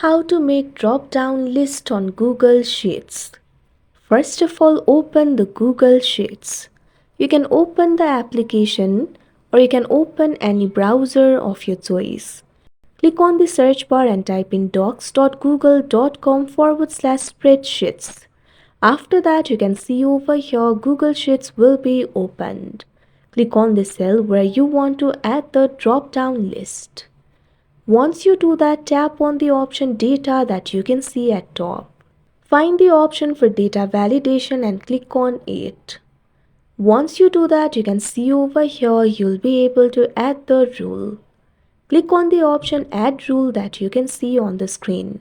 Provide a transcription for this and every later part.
How to make drop-down list on Google Sheets. First of all, open the Google Sheets. You can open the application or you can open any browser of your choice. Click on the search bar and type in docs.google.com/spreadsheets. After that, you can see over here Google Sheets will be opened. Click on the cell where you want to add the drop-down list. Once you do that, tap on the option Data that you can see at top. Find the option for data validation and click on it. Once you do that, you can see over here you'll be able to add the rule. Click on the option Add Rule that you can see on the screen.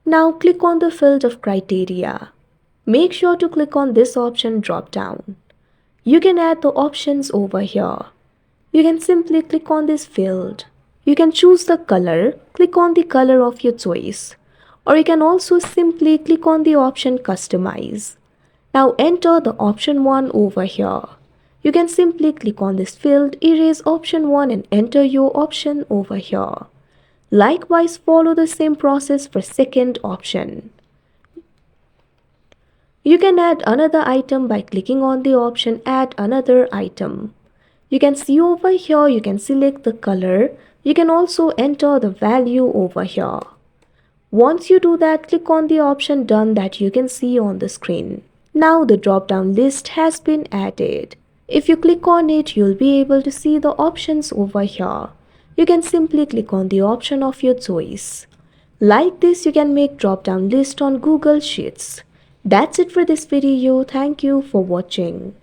Now click on the field of criteria. Make sure to click on this option Drop Down. You can add the options over here. You can simply click on this field. You can choose the color, click on the color of your choice. Or you can also simply click on the option Customize. Now enter the option 1 over here. You can simply click on this field, erase option 1 and enter your option over here. Likewise, follow the same process for second option. You can add another item by clicking on the option Add Another Item. You can see over here, you can select the color. You can also enter the value over here. Once you do that, click on the option Done that you can see on the screen. Now the drop-down list has been added. If you click on it, you'll be able to see the options over here. You can simply click on the option of your choice. Like this, you can make drop-down list on Google Sheets. That's it for this video. Thank you for watching.